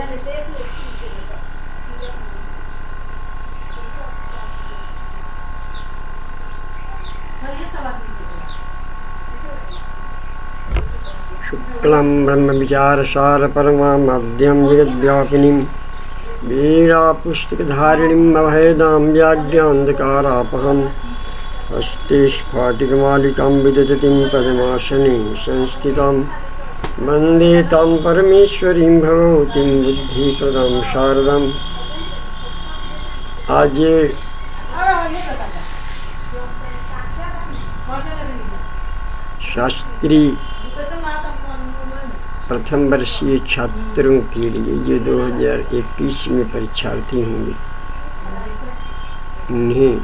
शुक्लं ब्रह्मविचारसार परमाद्यं जगद्व्यापिनीं वीरापुस्तकधारिणीम् अभयदां व्याज्ञान्धकारापहम् हस्ते स्फाटिकमालिकां विदधतीं पद्मासने संस्थितां वन्दे तां परमेश्वरीं भगवतीं बुद्धिप्रदां शारदाम्। आज शास्त्री प्रथम वर्षीय छात्रों के लिए जो 2021 में परीक्षार्थी होंगे उन्हें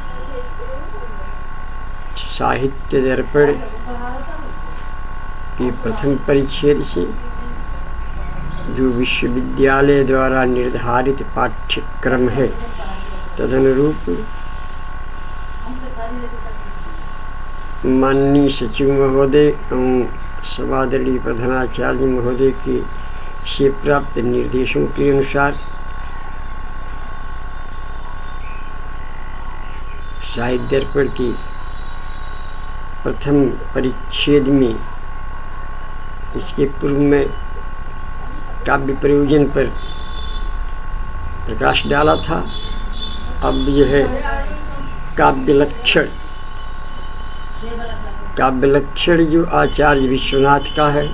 साहित्य दर्पण के प्रथम परिच्छेद से जो विश्वविद्यालय द्वारा निर्धारित पाठ्यक्रम है तदनुरूप माननीय सचिव महोदय एवं सभादरणीय प्रधानाचार्य महोदय के से प्राप्त निर्देशों के अनुसार साहित्य दर्पण के प्रथम परिच्छेद में इसके पूर्व में काव्य प्रयोजन पर प्रकाश डाला था। अब जो है काव्य लक्षण जो आचार्य विश्वनाथ का है,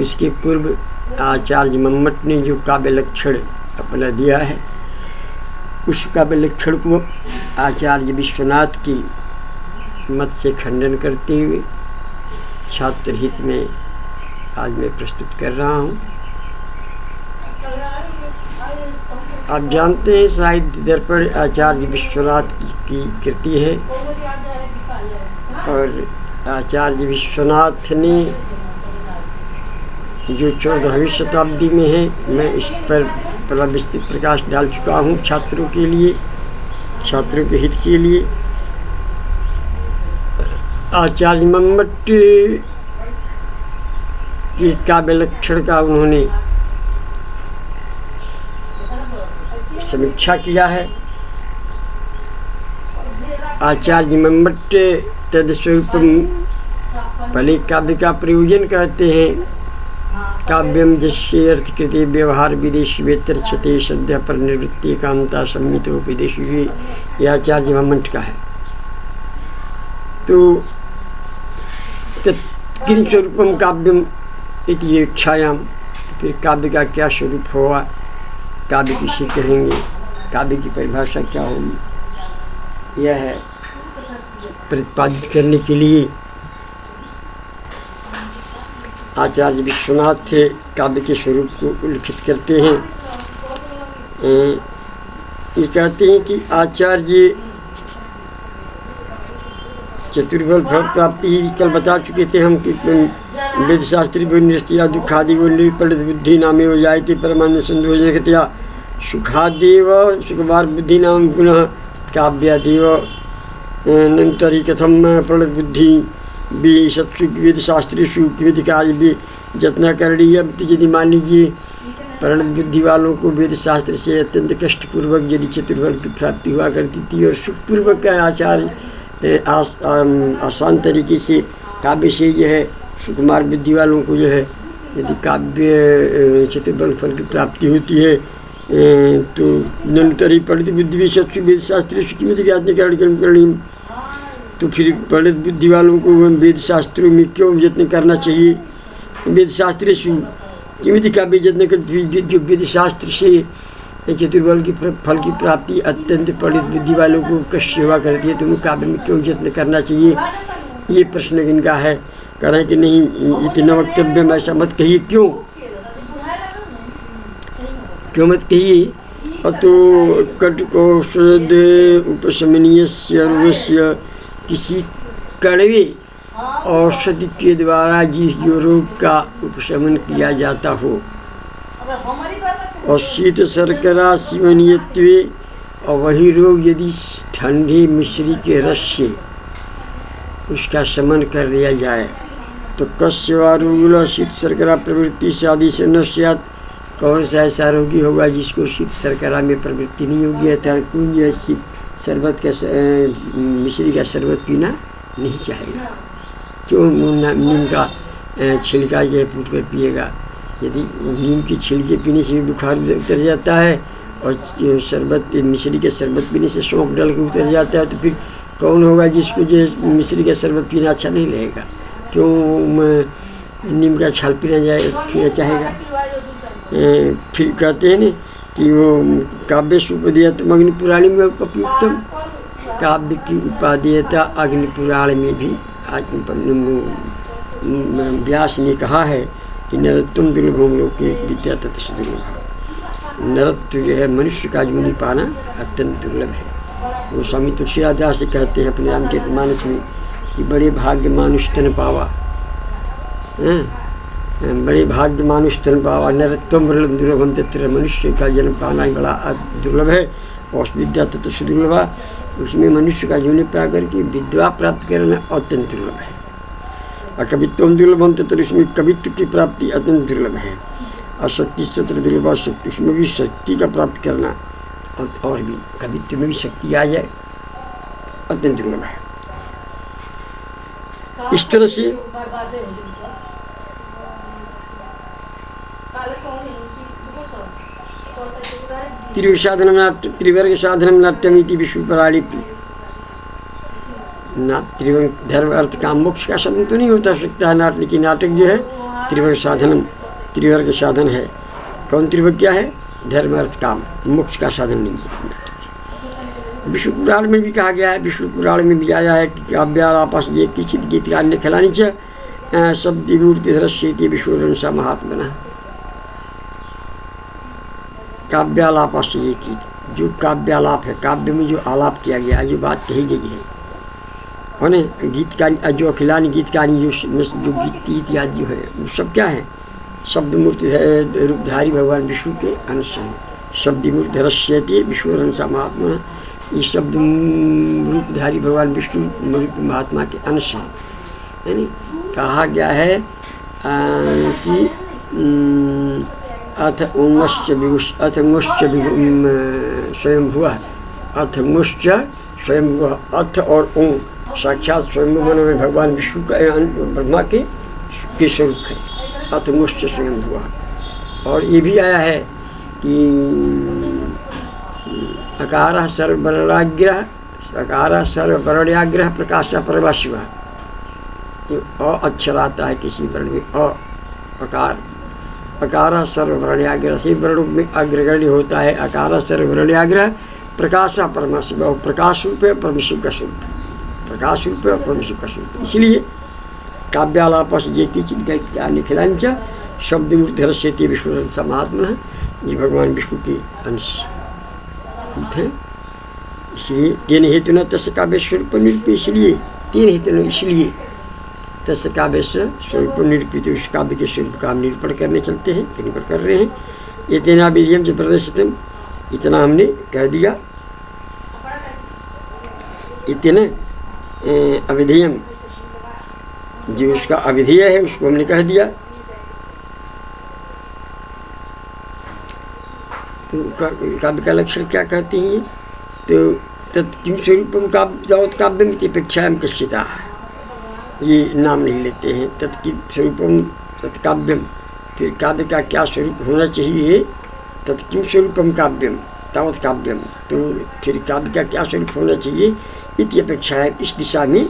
इसके पूर्व आचार्य मम्मट ने जो काव्य लक्षण अपना दिया है उस काव्य लक्षण को आचार्य विश्वनाथ की मत से खंडन करते हुए छात्र हित में आज मैं प्रस्तुत कर रहा हूँ। आप जानते हैं साहित्य दर्पण आचार्य विश्वनाथ की कृति है और आचार्य विश्वनाथ ने जो 14वीं शताब्दी में है, मैं इस पर बड़ा विस्तृत प्रकाश डाल चुका हूँ छात्रों के लिए, छात्रों के हित के लिए। आचार्य मम्मट के काव्य लक्षण का उन्होंने समीक्षा किया है। आचार्य मम्मट तदस्वरूपम पहले काव्य का प्रयोजन कहते हैं। काव्यम जस्य अर्थकृते व्यवहार विदेशी वेतरक्षते सद्य पर निवृत्ति कांता सम्मितो विदेशी, यह आचार्य मम्मट का है। तो किन स्वरूपम काव्यम इति इच्छायाम, फिर काव्य का क्या स्वरूप होगा, काव्य किसे कहेंगे, काव्य की परिभाषा क्या होगी, यह है प्रतिपादित करने के लिए आचार्य विश्वनाथ काव्य के स्वरूप को उल्लेखित करते हैं। ये कहते हैं कि आचार्य चतुर्बल फल प्राप्ति कल बता चुके थे हम कि वेद शास्त्री निष्ठिया दुखादि पंडित बुद्धि नामे हो जाए थे परमानंद संधोजनया सुखादेव सुकुमार बुद्धि नाम पुनः काव्यादेव नंतरी कथम प्रणत बुद्धि भी सत्सु वेद शास्त्रीषु वेद कार्य भी जतना करणीय। यदि मान लीजिए प्रणत बुद्धि वालों को वेद शास्त्र से अत्यंत कष्टपूर्वक यदि चतुर्बल की प्राप्ति हुआ करती थी और सुखपूर्वक का आचार्य आसान तरीके से काव्य से जो है सुकुमार बुद्धि वालों को जो है यदि काव्य चतुर्बल फल की प्राप्ति होती है तो नंतरी पंडित बुद्धि भी सत्सु वेद शास्त्री सुखिमित ज्ञातने करणीय। तो फिर पंडित बुद्धि वालों को वेद शास्त्रों में क्यों यत्न करना चाहिए, वेद शास्त्री किमित काव्य यत्न कर, जो वेद शास्त्र से चतुर्बल की फल की प्राप्ति अत्यंत पंडित बुद्धि वालों को कष्ट सेवा करती है, तो उन्हें काव्य में क्यों यत्न करना चाहिए, ये प्रश्न इनका है। कह रहे हैं कि नहीं इतना वक्तव्य में ऐसा मत कहिए, क्यों मत कहिए। और तो कटकौषध उपशमनीयस्य रोगस्य, किसी कड़वे औषधि के द्वारा जिस जो रोग का उपशमन किया जाता हो, और शीत शर्करा सेवनीयत्वे, और वही रोग यदि ठंडे मिश्री के रस से उसका शमन कर लिया जाए तो कस्य वा रोगुला शीत शर्करा प्रवृत्ति से आदि से न स्यात् कौन सा ऐसा रोगी होगा जिसको शीत शर्करा में प्रवृत्ति नहीं होगी, अतः कुंज शीत शरबत का मिश्री का शरबत पीना नहीं चाहेगा। क्यों नीम का छिलका ये फूट कर पिएगा? यदि नीम की छिलके पीने से भी बुखार उतर जाता है और शरबत मिश्री के शरबत पीने से सौंफ डल के उतर जाता है, तो फिर कौन होगा जिसको जो मिश्री का शरबत पीना अच्छा नहीं लगेगा? क्यों नीम का छाल पीना चाहेगा? फिर कहते हैं न कि वो काव्य सुपदीयतम अग्नि पुराण में उपयुक्तम, काव्य की उपादेयता अग्नि पुराण में भी व्यास ने कहा है कि नरत्वम दुर्लभम लोके विद्या ततः दुर्लभ। नरत्व जो है मनुष्य का जीवन पाना अत्यंत दुर्लभ है। वो स्वामी तुलसीदास से कहते हैं अपने रामचरितमानस में कि बड़े भाग्य मानुष तन पावा, बड़े भाग्य मानुष तन पावा, नरत्वम दुर्लभम तत्र, मनुष्य का जन्म पाना ही बड़ा दुर्लभ है। और विद्या ततः दुर्लभा, उसमें मनुष्य का जीवन पा करके विद्या प्राप्त करना अत्यंत दुर्लभ है। और कवित्व दुर्लभम तत्र, उसमें कवित्व की प्राप्ति अत्यंत दुर्लभ है। और शक्ति तत्र दुर्लभ, शक्ति उसमें भी शक्ति का प्राप्त करना और भी कवित्व में भी शक्ति आ जाए अत्यंत दुर्लभ है। इस तरह से त्रिवर्ग साधनम नाट्यमिति विश्वपरालिपि। त्रिवर्ग धर्म अर्थ काम मोक्ष का साधन तो नहीं होता सकता है नाटक, लेकिन नाटक जो है त्रिवर्ग साधनम, त्रिवर्ग साधन है। कौन त्रिवर्ग क्या है? धर्म अर्थ काम, मोक्ष का साधन नहीं है। विष्णु पुराण में भी कहा गया है, विष्णु पुराण में भी आया है कि काव्यालापास ये किचित गीतकार ने खिलानी चाहिए शब्द मूर्ति धरस्येति विश्वरंसा महात्मना। काव्यालापास ये की, जो काव्यालाप है, काव्य में जो आलाप किया गया है, जो बात कही गई है ना, गीतकारी जो अखिलानी गीतकारी जो गीत इत्यादि जो है वो सब क्या है? शब्द मूर्ति है रूपधारी भगवान विष्णु के अंश हैं। शब्द मूर्ति धरस्येति विश्वरंसा महात्मा, ये शब्द रूपधारी भगवान विष्णु रूप महात्मा के अंश हैं। यानी कहा गया है कि अथ ओंश्च विगुष अथ मुश्च स्वयं हुआ, अथ मुश्च स्वयं हुआ, अथ और ओं साक्षात स्वयं मन में भगवान विष्णु का ब्रह्मा के स्वरूप है। अथ मुश्च स्वयं हुआ। और ये भी आया है कि अकारः सर्ववर्णाग्रह, अकारः सर्ववर्णाग्रह प्रकाशा परमाशिव। अ अक्षर आता है किसी वर्ण में, अकार, अकार सर्ववर्णाग्रह से वर्णों में अग्रगण्य होता है। अकार सर्ववर्णाग्रह प्रकाशा परमाशिव, प्रकाश रूप है परमेश्वर का स्वरूप, प्रकाश रूप है और परमेश्वर का स्वरूप। इसलिए काव्यालापस जे किंचित निखिलांच शब्द मूर्ति धरस्येति विश्वरंसा महात्मना, ये भगवान विष्णु के अंश थे। इसलिए तेन हेतु न तस्य काव्य स्वरूप निरूपी, इसलिए तीन हेतु न, इसलिए तस्य काव्य से स्वरूप निरूपित, उस काव्य के स्वरूप का हम निरूपण करने चलते हैं, निरूपण कर रहे हैं। ये तेना विधियम से प्रदर्शितम, इतना हमने कह दिया। इतने अविधेयम जो उसका अविधेय है उसको हमने कह दिया। तो काव्य का लक्षण क्या कहते हैं? तो तत्किं स्वरूपम काव्य में अपेक्षायाम कश्चिता, ये नाम नहीं लेते हैं। तत्किं स्वरूपम तत्काव्यम, फिर काव्य का क्या स्वरूप होना चाहिए? तत्किं स्वरूपम काव्यम तावत काव्यम, तो फिर काव्य का क्या स्वरूप होना चाहिए? इति अपेक्षा है, इस दिशा में,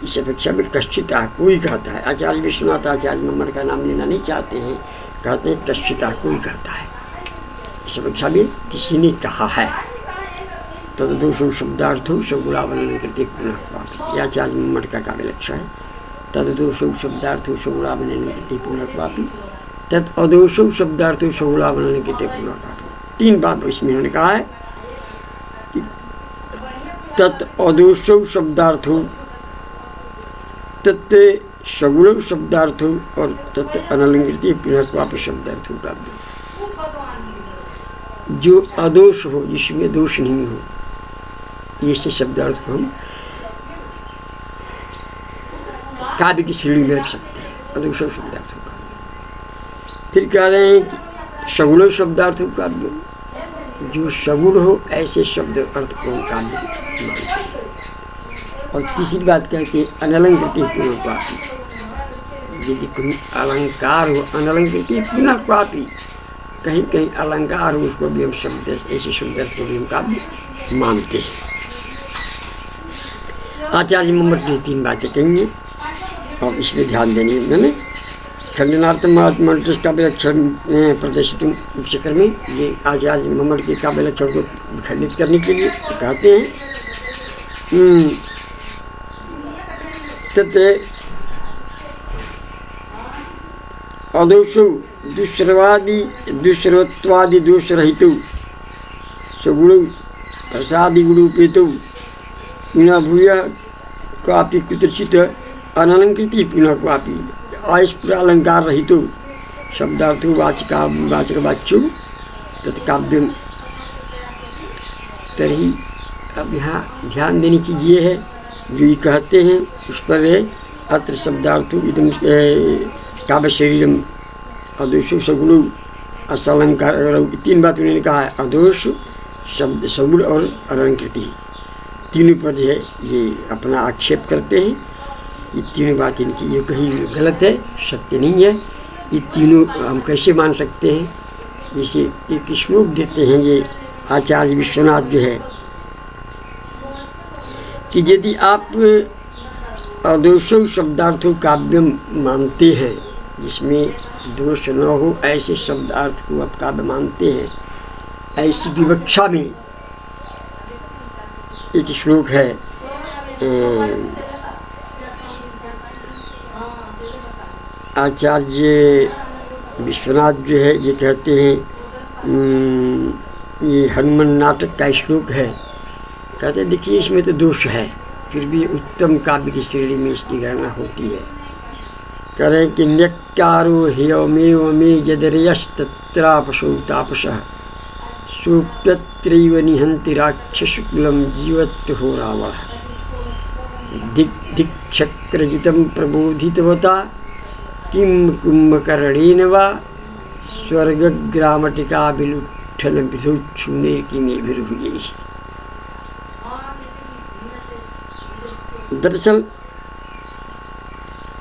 इस अपेक्षा में कश्चिता कोई कहता है। आचार्य विश्वनाथ आचार्य मम्मड़ का नाम लेना नहीं चाहते हैं, कहते हैं कश्चिता कोई कहता है, इस अपेक्षा में किसी ने कहा है। तददोषो शब्दार्थो सगुणावलन कृत्य पुनः, आचार्य मम्मड़ का काव्य लक्ष्य है। तददोषो शब्दार्थो सगुणावलन कृत्य पुनः, तद अदोषो शब्दार्थो सगुणावलन कृत्य पुनः। तीन बात इसमें उन्होंने कहा है कि तत् अदोषो शब्दार्थो, तत् सगुण शब्दार्थो और तत् अनलंकृत पुनः शब्दार्थो का, जो अदोष हो, जिसमें दोष नहीं हो, ऐसे शब्दार्थ को हम काव्य की श्रेणी में रख सकते हैं, अदोष शब्दार्थों का। फिर कह रहे हैं सगुण शब्दार्थ काव्य, जो सगुण हो ऐसे शब्द अर्थ को काव्य मानते हैं। और तीसरी बात कहते हैं अनलंकृति पुनः क्वापि। यदि कोई अलंकार हो अनलंकृति पुनः क्वापि, कहीं कहीं अलंकार हो उसको भी हम शब्द ऐसे शब्द अर्थ को भी हम काव्य मानते हैं। आचार्य मम्मट ने 3 बातें कही हैं और इसमें ध्यान देनी है। मैंने खंडनार्थम मंत्र काव्य लक्षण प्रदर्शित चक्कर में ये आचार्य मम्मट के काव्य लक्षण को खंडित करने के लिए कहते हैं तत् अदोषो दुष्सर्वत्वादि दोषरहित सगुण प्रसादि गुणोपेत पुनः भूय क्वापि कुत्रचित अनलंकृति पुनः क्वापि अस्फुरालंकार रहित शब्दार्थो वाचक वाच्यो तत्काव्यम। तरी अब यहाँ ध्यान देनी चीज़ ये है जो ये कहते हैं उस पर है अत्र शब्दार्थो इदम काव्य शरीरम अदोषो सगुण असलंकार। 3 बात उन्होंने कहा है, अदोष शब्द सगुण और अलंकृति, तीनों पर जो है ये अपना आक्षेप करते हैं। ये तीनों बात इनकी ये कहीं गलत है, सत्य नहीं है। ये तीनों हम कैसे मान सकते हैं? जैसे एक श्लोक देते हैं ये आचार्य विश्वनाथ जो है कि यदि आप अदोषो शब्दार्थों काव्यम मानते हैं जिसमें दोष न हो ऐसे शब्दार्थ को आप काव्य मानते हैं, ऐसी विवक्षा में एक श्लोक है आचार्य विश्वनाथ जो है ये कहते हैं ये हनुमान नाटक का श्लोक है। कहते हैं देखिए इसमें तो दोष है फिर भी उत्तम काव्य की श्रेणी में इसकी गणना होती है। कह रहे हैं कि न्यक्कारो ह्यमेव मे यदर्यस्तत्रापशो तापसः सोप्यत्रैव निहन्ति राक्षसकुलं जीवत् हो रावणः दिक्चक्रजितं प्रबोधितवता किं कुम्भकर्णेन वा स्वर्गग्रामटिकाभिलुट्ठलविधोच्छूनेर्किमेभिर्भुजैः। दरअसल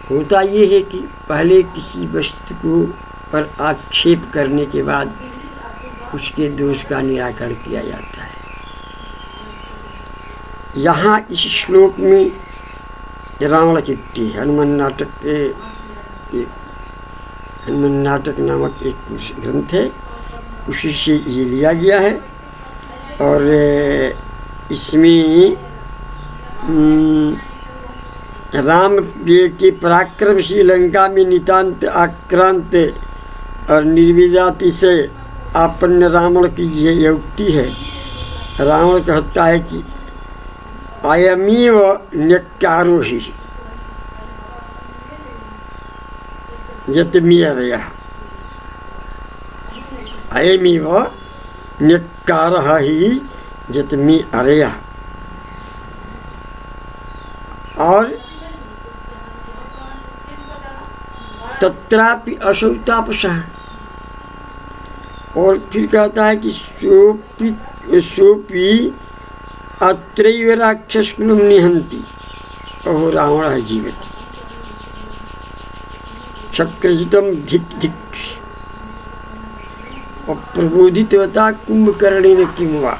होता ये है कि पहले किसी वस्तु को पर आक्षेप करने के बाद उसके दोष का निराकरण किया जाता है। यहाँ इस श्लोक में रावण चिट्ठी हनुमान नाटक के हनुमान नाटक नामक एक ग्रंथ है उसी से ये लिया गया है। और इसमें राम के पराक्रम से लंका में नितांत आक्रांत और निर्विजाति से आपन्न रावण की यह उक्ति है। रावण कहता है कि अयमेव न्यक्कारो ही यतमीयरयः अयमेव न्यक्कारः ही यतमीयरयः। और तत्रापि असौ तापसः। और फिर कहता है कि सोपी अत्रैव राक्षसकुलं निहन्ति अहो रावणः जीवति चक्रजितं धिक् धिक् और प्रबोधितवता कुंभकर्णेन किं वा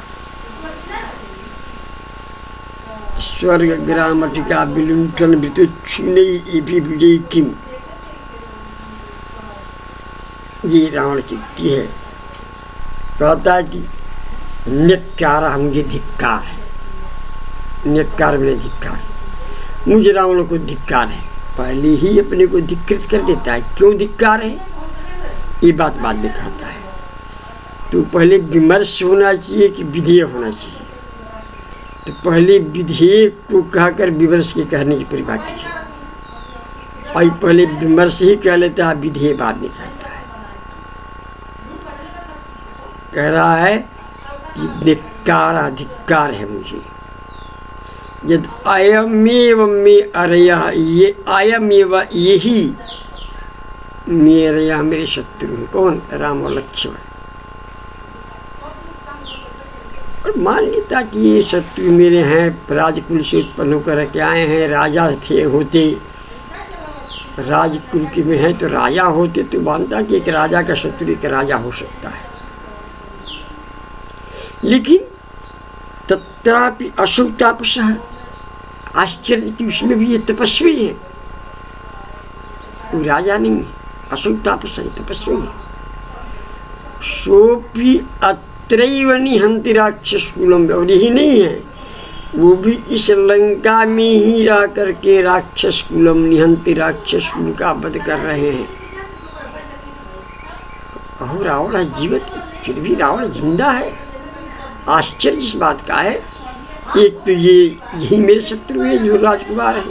स्वर्गग्रामटिका विलुण्ठन वितुच्छूनैर्भिर्भुजैः किम्। ये रावण की युक्ति है। कहता है कि न्यक्कार मुझे धिक्कार है, न्यक्कार में धिक्कार, मुझे रावण को धिक्कार है। पहले ही अपने को धिक्कृत कर देता है। क्यों धिक्कार है ये बात बाद में कहता है। तो पहले विमर्श होना चाहिए कि विधेय होना चाहिए। तो पहले विधेय को कहकर विमर्श के कहने की परिपाटी है और पहले विमर्श ही कह लेता है, विधेय बाद में कहता है। कह रहा है कि धिक्कार धिक्कार है मुझे। यद अयमेव मे अरयः, ये अयमेव यही मेरे शत्रु हैं। कौन? राम और लक्ष्मण। और मान लेता कि ये शत्रु मेरे हैं, राजकुल से उत्पन्न होकर के आए हैं, राजा थे होते, राजकुल के में हैं तो राजा होते तो मानता कि एक राजा का शत्रु एक राजा हो सकता है। लेकिन तत्रापि असौ तापसः, आश्चर्य कि उसमें भी ये तपस्वी है, वो राजा नहीं है, असौ तापसः तपस्वी है। सोपि अत्रैव निहन्ति राक्षसकुलम, और यही नहीं है, वो भी इस लंका में ही रह करके राक्षस कुलम निहंति, राक्षस कुल का वध कर रहे हैं। अहो रावण जीवित, फिर भी रावण जिंदा है। आश्चर्य इस बात का है, एक तो यही मेरे शत्रु है जो राजकुमार है,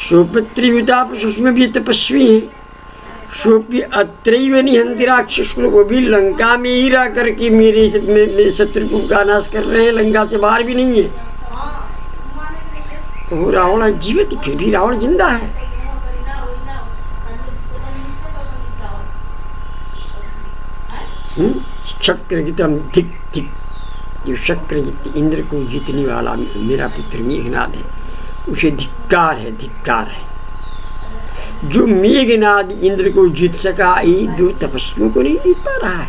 सोपत्री हुतापस उसमें भी तपस्वी है, सोपि अत्रैव निहन्ति राक्षस कुल, वो भी लंका में ही रह करके मेरे शत्रु कुल का नाश कर रहे हैं, लंका से बाहर भी नहीं है। वो रावण जीवित, फिर भी रावण जिंदा है। शक्रजितम धिक धिक, जो शक्रजित इंद्र को जीतने वाला मेरा पुत्र मेघनाद है, उसे धिक्कार है, धिक्कार है। जो मेघनाद इंद्र को जीत सका, ये दो तपस्वियों को नहीं जीत पा रहा है,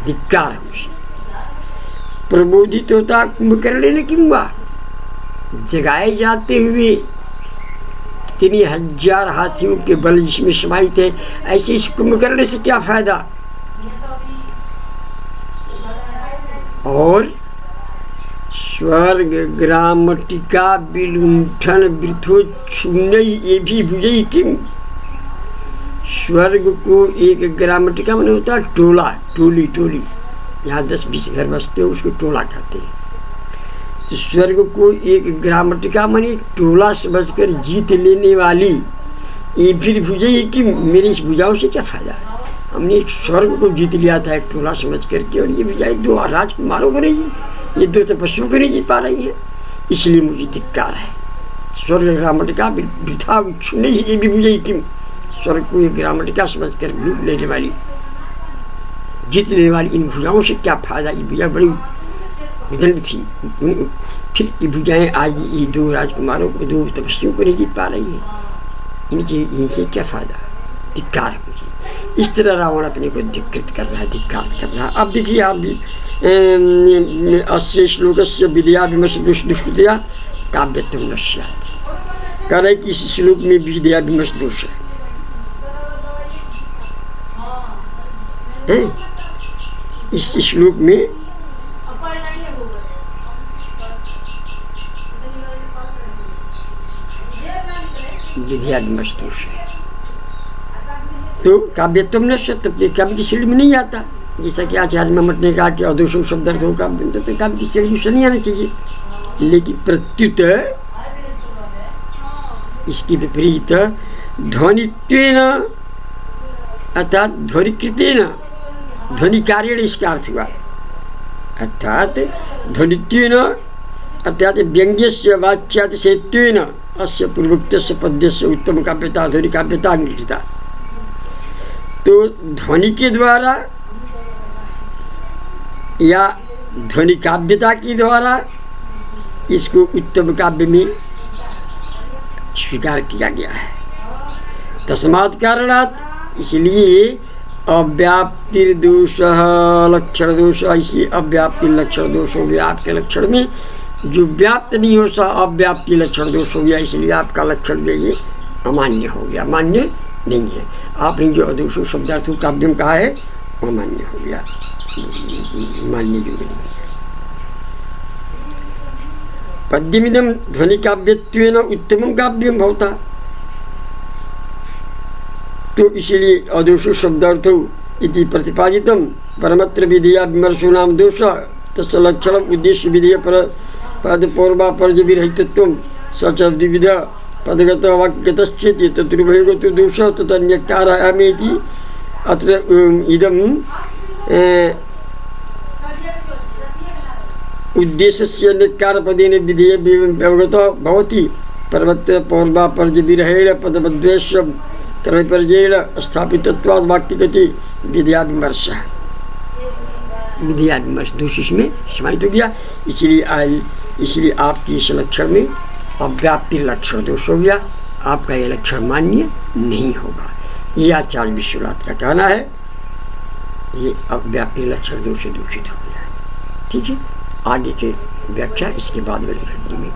धिक्कार है उसे। प्रबोधित होता कुंभकर्ण ने क्यों हुआ? जगाए जाते हुए कितनी हजार हाथियों के बल जिसमें समाहित है, ऐसे इस कुंभकर्ण से क्या फायदा? और स्वर्ग ग्रामटिका विलुंठन वृथो छुनई ये भी बुझई किम। स्वर्ग को एक ग्रामटिका माने होता है टोला, टोली, टोली, यहाँ 10-20 घर बसते हो उसको टोला कहते हैं। तो स्वर्ग को एक ग्रामटिका माने टोला समझकर जीत लेने वाली ये फिर भुजाई कि मेरे इस भुजाओं से क्या फायदा? हमने एक स्वर्ग को जीत लिया था एक टोला समझ करके, और ये भुजाएं दो राजकुमारों को नहीं, ये दो तपस्वियों को नहीं जीत पा रही है, इसलिए मुझे धिक्कार है। स्वर्ग ग्रामटिका वृथा नहीं, ये भी भुजाई कि स्वर्ग को एक ग्रामटिका समझ कर लूट लेने वाली, जीत लेने वाली इन भुजाओं से क्या फायदा? ये भुजा बड़ी विदंड थी, फिर ये भुजाएं आज ये दो राजकुमारों को, दो तपस्वियों को नहीं जीत पा रही है, इनसे क्या फायदा? धिक्कार है मुझे। इस तरह रावण अपने को धिक्कृत कर रहा है, धिक्कार कर रहा है। अब देखिए आप भी 80 श्लोकस्य विद्या विमर्श दुष्टतया काव्यत्वं न स्यात्, कह रहे कि इस श्लोक में विद्या विमर्श दोष है। इस श्लोक में विद्या विमर्श दोष है, तो काव्यत्वं न स्यात्, काव्य की श्रेणी में नहीं आता। जैसा कि आचार्य मम्मट ने कहा कि अदोषो शब्दार्थ हो काव्य, तो काव्य की श्रेणी में नहीं आना चाहिए। लेकिन प्रत्युत इसकी विपरीत ध्वनित्वेन अर्थात ध्वनिकृतेन, ध्वनि कार्येण इसका अर्थ हुआ, अर्थात ध्वनित्वेन अर्थात व्यंग्यस्य वाच्यातिशयत्वेन अस्य पूर्वोक्तस्य पद्यस्य उत्तम काव्यता ध्वनि काव्यता अंगीकृता। तो ध्वनि के द्वारा या ध्वनि काव्यता के द्वारा इसको उत्तम काव्य में स्वीकार किया गया है। तस्मात् कारणात्, इसलिए अव्याप्तिर्दोष लक्षण दोष, इसी अव्याप्ति लक्षण दोष हो गया आपके लक्षण में, जो व्याप्त नहीं हो सा अव्याप्ति लक्षण दोष हो गया, इसलिए आपका लक्षण में ये अमान्य हो गया, मान्य नहीं है। आपने जो अदोषो शब्दार्थों काव्यम कहा है वो मान्य हो गया, मान्य योग्य नहीं है। पद्यमिदं ध्वनि काव्यत्वेन उत्तमं काव्यम भवता, तो इसलिए अदोषो शब्दार्थो इति प्रतिपादितम परमत्र विधिया विमर्शो नाम दोष तस्य लक्षणम उद्देश्य विधेय पर पद पौर्वा पर्यविरहितत्वम सच द्विविध पदगत वाक्यतश्चेति तत्रुभयोगतो दोष तदन्यकारायामेति अत्र इदम उद्देश्यस्य न्यकारपदेन विधेय व्यवगतो भवति। पर्वत्र पौर्वा पर्यविरहेण पदबद्वेश्य क्रयपर्येण स्थापितत्वाद वाक्य गति विद्या विमर्श, विद्या विमर्श दोष इसमें समाहित हो गया। इसलिए आपकी इस लक्षण में अव्याप्ति लक्षण दोष हो गया, आपका ये लक्षण मान्य नहीं होगा। ये आचार्य विश्वनाथ का कहना है, ये अव्याप्ति लक्षण दोष से दूषित हो गया। ठीक है, आगे के व्याख्या इसके बाद वाले खंड में